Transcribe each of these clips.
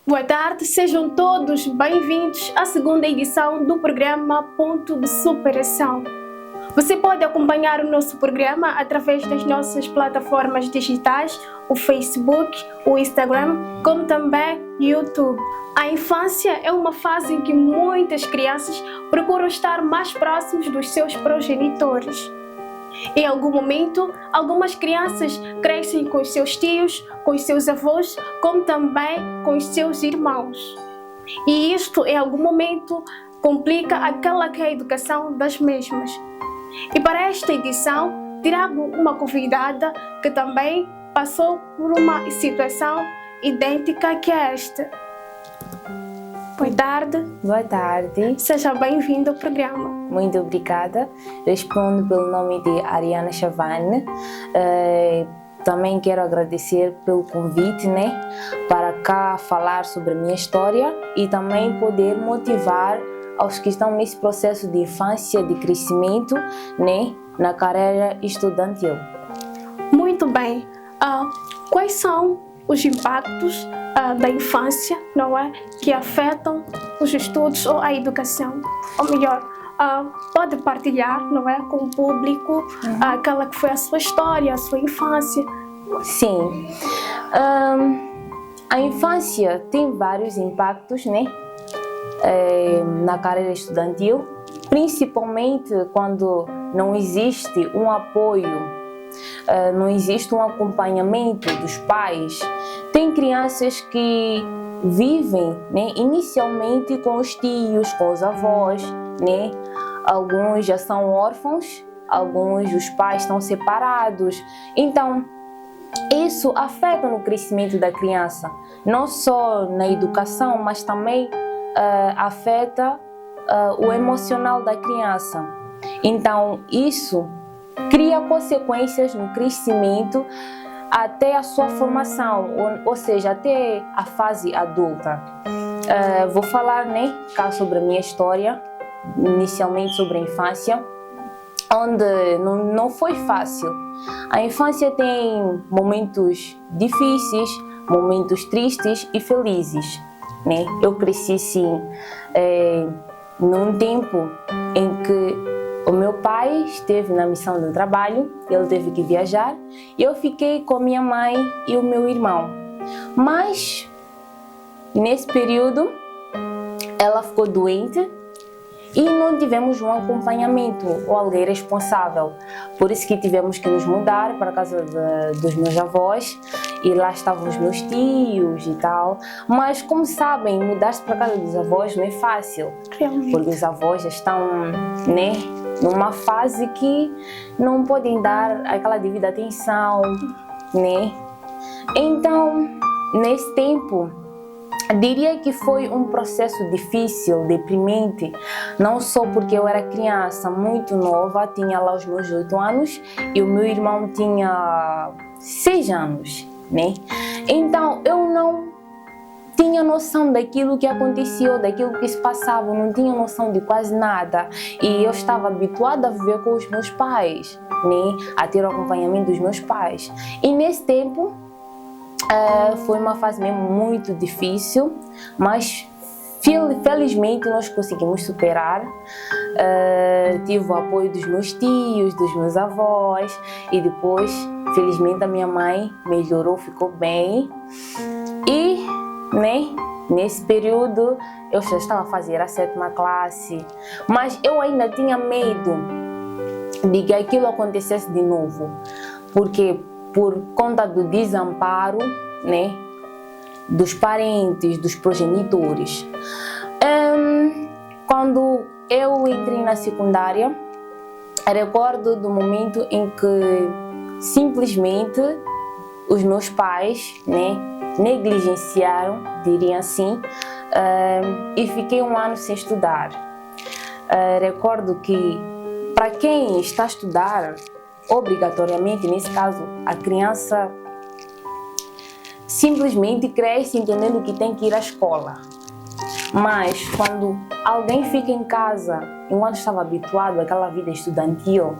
Boa tarde, sejam todos bem-vindos à segunda edição do programa Ponto de Superação. Você pode acompanhar o nosso programa através das nossas plataformas digitais, o Facebook, o Instagram, como também o YouTube. A infância é uma fase em que muitas crianças procuram estar mais próximos dos seus progenitores. Em algum momento, algumas crianças crescem com os seus tios, com os seus avós, como também com os seus irmãos. E isto, em algum momento, complica aquela que é a educação das mesmas. E para esta edição, trago uma convidada que também passou por uma situação idêntica que é esta. Boa tarde. Boa tarde. Seja bem-vindo ao programa. Muito obrigada. Respondo pelo nome de Ariana Chavane. Também quero agradecer pelo convite, para cá falar sobre a minha história e também poder motivar aos que estão nesse processo de infância, de crescimento, na carreira estudantil. Muito bem. Quais são os impactos da infância, não é, que afetam os estudos ou a educação? Ou melhor, pode partilhar, não é, com o público aquela que foi a sua história, a sua infância? Sim. A infância tem vários impactos, na carreira estudantil, principalmente quando não existe um apoio, não existe um acompanhamento dos pais. Tem crianças que vivem, inicialmente com os tios, com os avós, Alguns já são órfãos, alguns os pais estão separados. Então, isso afeta no crescimento da criança, não só na educação, mas também afeta o emocional da criança. Então, isso cria consequências no crescimento até a sua formação, ou seja, até a fase adulta. Vou falar, cá sobre a minha história, inicialmente sobre a infância, onde não foi fácil. A infância tem momentos difíceis, momentos tristes e felizes, Eu cresci, sim, num tempo em que o meu pai esteve na missão de trabalho, ele teve que viajar, e eu fiquei com minha mãe e o meu irmão. Mas, nesse período, ela ficou doente e não tivemos um acompanhamento ou alguém responsável. Por isso que tivemos que nos mudar para a casa dos meus avós, e lá estavam os meus tios e tal. Mas, como sabem, mudar-se para a casa dos avós não é fácil. Realmente. Porque os avós já estão, numa fase que não podem dar aquela devida atenção, Então, nesse tempo, diria que foi um processo difícil, deprimente, não só porque eu era criança muito nova, tinha lá os meus 8 anos, e o meu irmão tinha 6 anos, Então, eu não tinha noção daquilo que acontecia, daquilo que se passava, não tinha noção de quase nada. E eu estava habituada a viver com os meus pais, a ter o acompanhamento dos meus pais. E nesse tempo, foi uma fase mesmo muito difícil, mas felizmente nós conseguimos superar. Tive o apoio dos meus tios, dos meus avós, e depois, felizmente, a minha mãe melhorou, ficou bem. E, nesse período, eu já estava a fazer a 7ª classe, mas eu ainda tinha medo de que aquilo acontecesse de novo, porque por conta do desamparo, dos parentes, dos progenitores. Quando eu entrei na secundária, recordo do momento em que simplesmente os meus pais, negligenciaram, diria assim, e fiquei um ano sem estudar. Recordo que, para quem está a estudar, obrigatoriamente, nesse caso, a criança simplesmente cresce entendendo que tem que ir à escola. Mas quando alguém fica em casa, enquanto estava habituado àquela vida estudantil,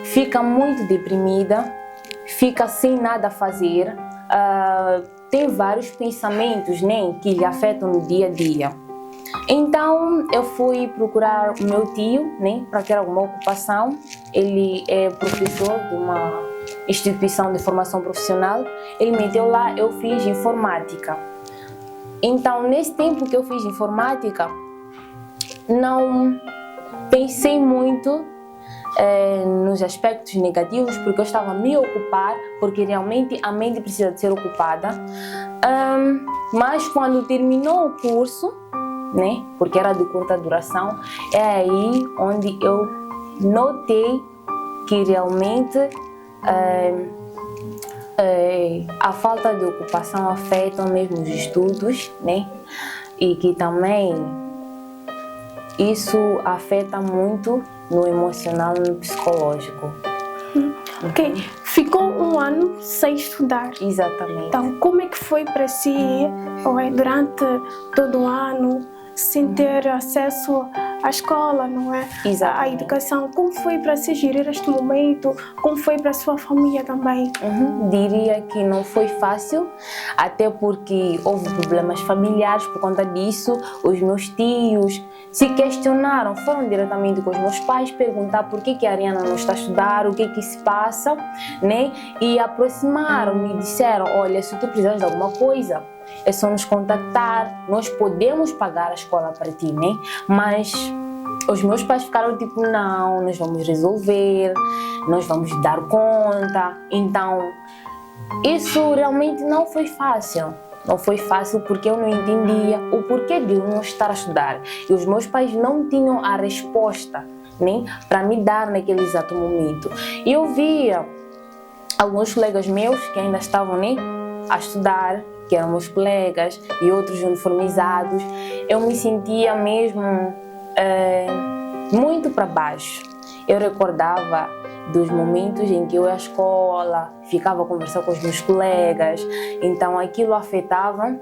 fica muito deprimida, fica sem nada a fazer, tem vários pensamentos, né, que lhe afetam no dia a dia. Então eu fui procurar o meu tio, né, para ter alguma ocupação. Ele é professor de uma instituição de formação profissional. Ele me deu lá, eu fiz informática. Então nesse tempo que eu fiz informática, não pensei muito nos aspectos negativos, porque eu estava a me ocupar, porque realmente a mente precisa de ser ocupada. Mas quando terminou o curso, né, porque era de curta duração, é aí onde eu notei que realmente a falta de ocupação afeta mesmo os estudos, né, e que também isso afeta muito no emocional e no psicológico. Ok, ficou um ano sem estudar. Exatamente. Então, como é que foi para si, durante todo o ano, sem ter acesso à escola, não é? À educação? Como foi para si gerir este momento? Como foi para a sua família também? Diria que não foi fácil, até porque houve problemas familiares por conta disso. Os meus tios se questionaram, foram diretamente com os meus pais perguntar por que a Ariana não está a estudar, o que se passa, né? E aproximaram-me e disseram, olha, se tu precisares de alguma coisa, é só nos contactar, nós podemos pagar a escola para ti, né? Mas os meus pais ficaram tipo, não, nós vamos resolver, nós vamos dar conta. Então, isso realmente não foi fácil. Não foi fácil porque eu não entendia o porquê de eu não estar a estudar. E os meus pais não tinham a resposta, né, para me dar naquele exato momento. E eu via alguns colegas meus que ainda estavam, né, a estudar, que eram meus colegas, e outros uniformizados. Eu me sentia mesmo muito para baixo. Eu recordava dos momentos em que eu ia à escola, ficava a conversar com os meus colegas, então aquilo afetava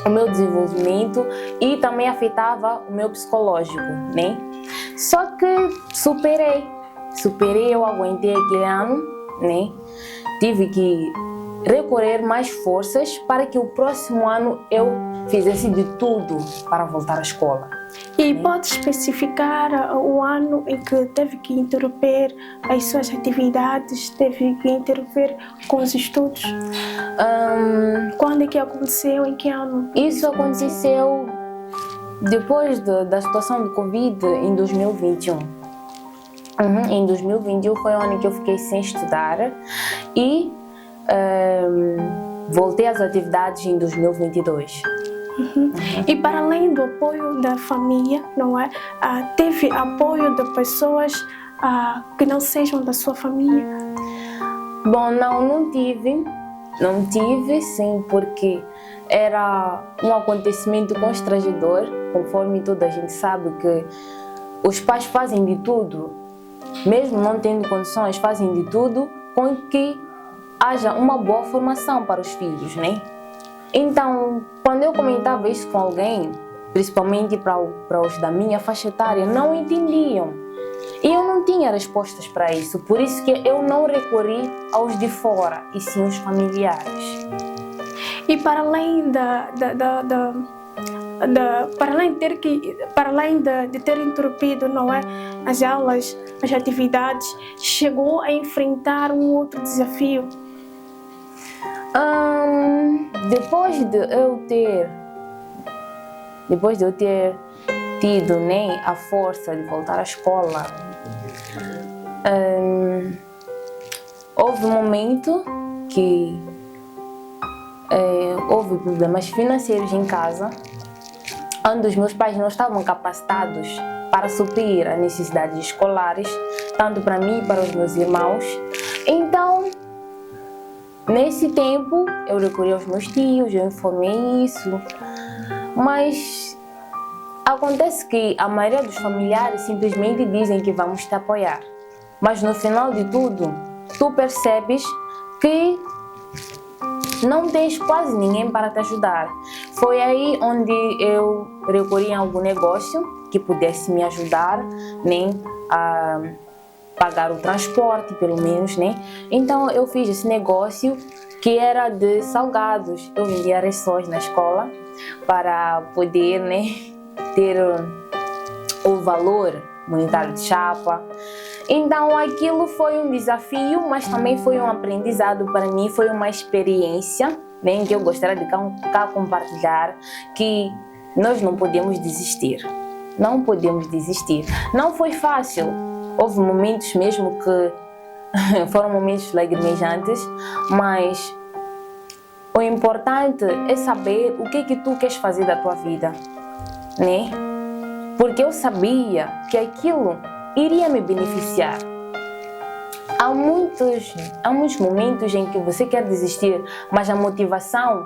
o meu desenvolvimento e também afetava o meu psicológico, né? Só que superei, eu aguentei aquele ano, né? Tive que recorrer mais forças para que o próximo ano eu fizesse de tudo para voltar à escola. E pode especificar o ano em que teve que interromper as suas atividades, teve que interromper com os estudos? Quando é que aconteceu? Em que ano? Isso aconteceu depois da situação do Covid em 2021. Em 2021 foi o ano que eu fiquei sem estudar e voltei às atividades em 2022. E para além do apoio da família, não é? Teve apoio de pessoas que não sejam da sua família? Bom, não tive, sim, porque era um acontecimento constrangedor, conforme toda a gente sabe que os pais fazem de tudo, mesmo não tendo condições, fazem de tudo com que haja uma boa formação para os filhos, né? Então, quando eu comentava isso com alguém, principalmente para os da minha faixa etária, não entendiam. E eu não tinha respostas para isso, por isso que eu não recorri aos de fora, e sim os familiares. E para além de ter interrompido, não é, as aulas, as atividades, chegou a enfrentar um outro desafio? Depois de eu ter tido, né, a força de voltar à escola, houve um momento que houve problemas financeiros em casa, onde os meus pais não estavam capacitados para suprir as necessidades escolares, tanto para mim e para os meus irmãos. Então, nesse tempo, eu recorri aos meus tios, eu informei isso, mas acontece que a maioria dos familiares simplesmente dizem que vamos te apoiar, mas no final de tudo, tu percebes que não tens quase ninguém para te ajudar. Foi aí onde eu recorri a algum negócio que pudesse me ajudar, né, a pagar o transporte, pelo menos, né? Então eu fiz esse negócio que era de salgados. Eu vendia rissóis na escola para poder, né, ter o valor monetário de chapa. Então aquilo foi um desafio, mas também foi um aprendizado para mim, foi uma experiência, né, que eu gostaria de cá compartilhar, que nós não podemos desistir. Não podemos desistir. Não foi fácil. Houve momentos mesmo que foram momentos lacrimejantes, mas o importante é saber o que tu queres fazer da tua vida, né? Porque eu sabia que aquilo iria me beneficiar. Há muitos momentos em que você quer desistir, mas a motivação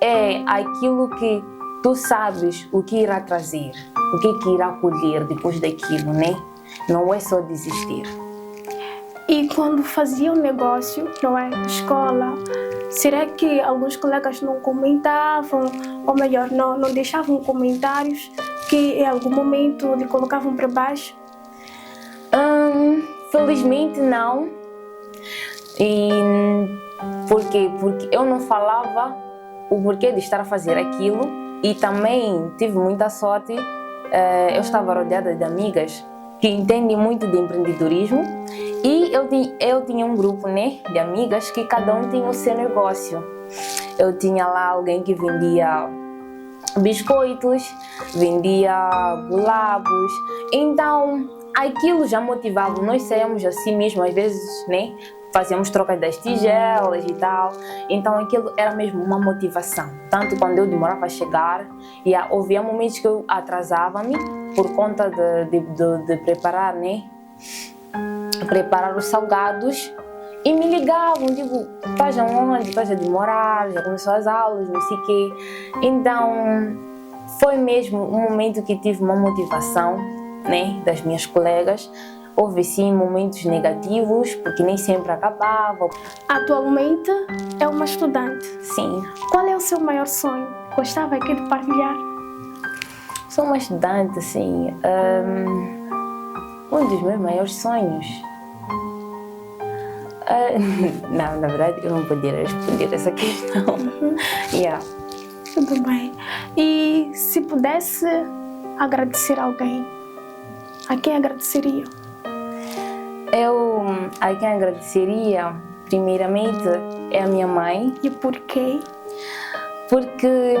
é aquilo que tu sabes o que irá trazer, o que irá colher depois daquilo, né? Não é só desistir. E quando fazia um negócio, não é, na escola, será que alguns colegas não comentavam, ou melhor, não deixavam comentários que em algum momento lhe colocavam para baixo? Felizmente não. E por quê? Porque eu não falava o porquê de estar a fazer aquilo, e também tive muita sorte. Eu estava rodeada de amigas que entendem muito de empreendedorismo, e eu tinha um grupo, né, de amigas que cada um tinha o seu negócio. Eu tinha lá alguém que vendia biscoitos, vendia bolabos, então aquilo já motivava. Nós saíamos assim mesmo, às vezes, né, fazíamos troca das tigelas e tal, então aquilo era mesmo uma motivação. Tanto quando eu demorava a chegar, e havia momentos que eu atrasava-me por conta de preparar, né, preparar os salgados, e me ligavam, tipo, estás aonde? Estás a demorar, já começou as aulas, não sei o quê. Então foi mesmo um momento que tive uma motivação, né, das minhas colegas. Houve sim momentos negativos, porque nem sempre acabava. Atualmente é uma estudante. Sim. Qual é o seu maior sonho? Gostava aqui de partilhar? Sou uma estudante, assim. Um dos meus maiores sonhos. Não, na verdade eu não poderia responder essa questão. Yeah. Tudo bem. E se pudesse agradecer alguém, a quem agradeceria? A quem agradeceria, primeiramente, é a minha mãe. E por quê? Porque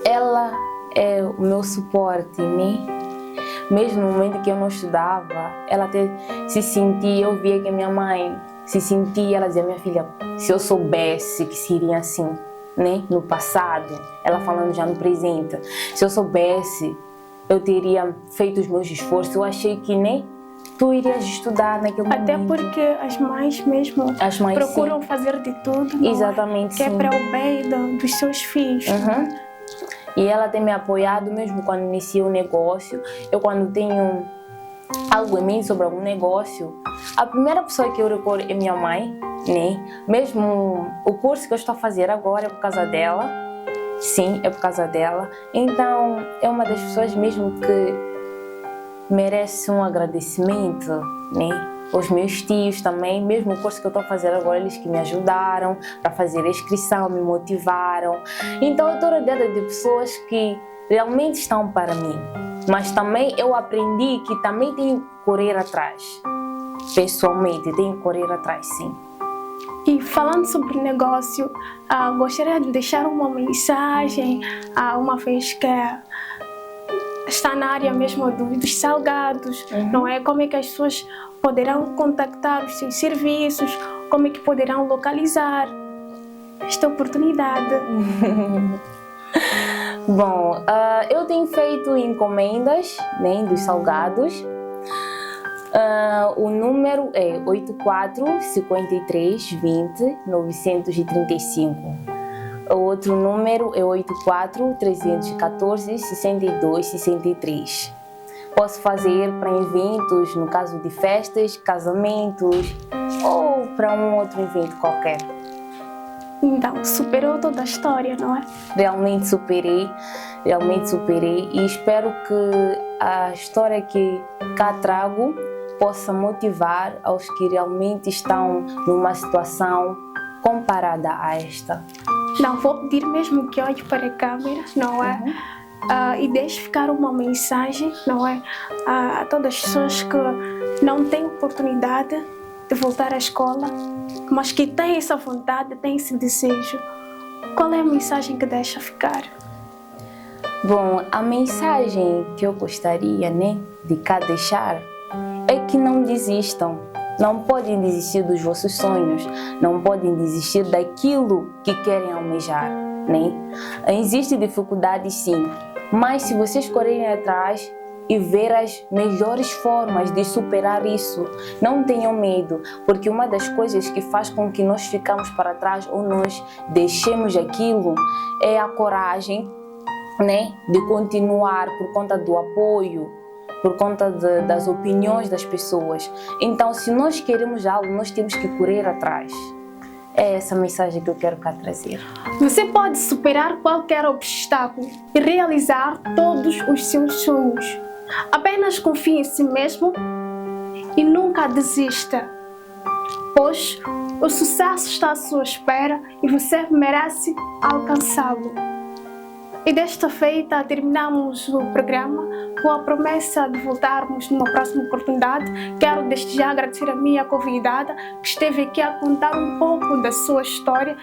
ela é o meu suporte, né? Mesmo no momento que eu não estudava, ela até se sentia, eu via que a minha mãe se sentia, ela dizia: minha filha, se eu soubesse que seria assim, né, no passado, ela falando já no presente, se eu soubesse, eu teria feito os meus esforços. Eu achei que, né, tu irias estudar naquele momento. Até porque as mães mesmo procuram fazer de tudo, não exatamente, é? Que é para o bem dos seus filhos. E ela tem me apoiado mesmo quando inicio o negócio. Eu, quando tenho algo em mente sobre algum negócio, a primeira pessoa que eu recorro é minha mãe, né? Mesmo o curso que eu estou a fazer agora é por causa dela. Sim, é por causa dela. Então, é uma das pessoas mesmo que merece um agradecimento, né? Os meus tios também, mesmo o curso que eu estou a fazer agora, eles que me ajudaram para fazer a inscrição, me motivaram. Então eu estou rodeada de pessoas que realmente estão para mim. Mas também eu aprendi que também tenho que correr atrás. Pessoalmente, tenho que correr atrás, sim. E falando sobre negócio, gostaria de deixar uma mensagem, uma vez que está na área mesmo dos salgados, não é? Como é que as pessoas poderão contactar os seus serviços, como é que poderão localizar esta oportunidade? Bom, eu tenho feito encomendas, né, dos salgados. O número é 84 53 20 935. O outro número é 84 314 62 63. Posso fazer para eventos, no caso de festas, casamentos ou para um outro evento qualquer. Então, superou toda a história, não é? Realmente superei e espero que a história que cá trago possa motivar aos que realmente estão numa situação comparada a esta? Não, vou pedir mesmo que olhe para a câmera, não é? E deixe ficar uma mensagem, não é? A todas as pessoas que não têm oportunidade de voltar à escola, mas que têm essa vontade, têm esse desejo. Qual é a mensagem que deixa ficar? Bom, a mensagem que eu gostaria, de cá deixar é que não desistam. Não podem desistir dos vossos sonhos, não podem desistir daquilo que querem almejar, Existem dificuldades sim, mas se vocês correrem atrás e ver as melhores formas de superar isso, não tenham medo, porque uma das coisas que faz com que nós ficamos para trás ou nós deixemos aquilo é a coragem, de continuar por conta do apoio, por conta das opiniões das pessoas. Então, se nós queremos algo, nós temos que correr atrás. É essa mensagem que eu quero cá trazer. Você pode superar qualquer obstáculo e realizar todos os seus sonhos. Apenas confie em si mesmo e nunca desista, pois o sucesso está à sua espera e você merece alcançá-lo. E desta feita terminamos o programa com a promessa de voltarmos numa próxima oportunidade. Quero desde já agradecer a minha convidada que esteve aqui a contar um pouco da sua história,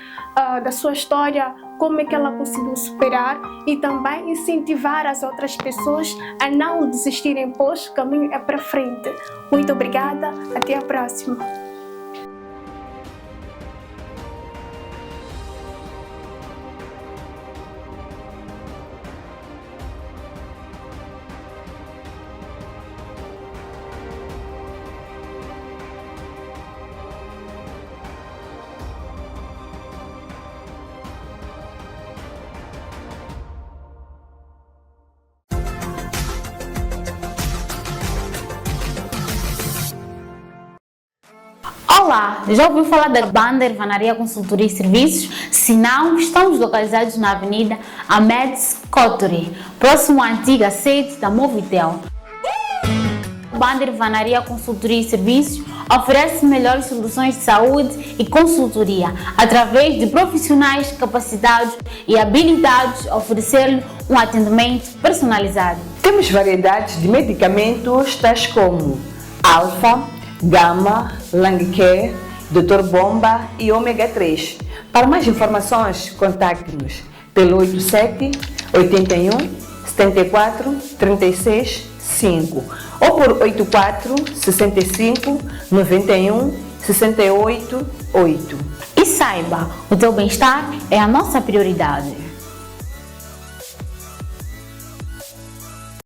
como é que ela conseguiu superar e também incentivar as outras pessoas a não desistirem, pois o caminho é para frente. Muito obrigada, até a próxima. Olá, já ouviu falar da banda Irvanaria Consultoria e Serviços? Se não, estamos localizados na Avenida Ahmed Koturi, próximo à antiga sede da Movitel. A banda Irvanaria Consultoria e Serviços oferece melhores soluções de saúde e consultoria através de profissionais capacitados e habilitados a oferecer-lhe um atendimento personalizado. Temos variedades de medicamentos tais como Alfa, Gama, Langcare, Dr. Bomba e Ômega 3. Para mais informações, contacte-nos pelo 87 81 74 36 5 ou por 84 65 91 68 8. E saiba, o teu bem-estar é a nossa prioridade.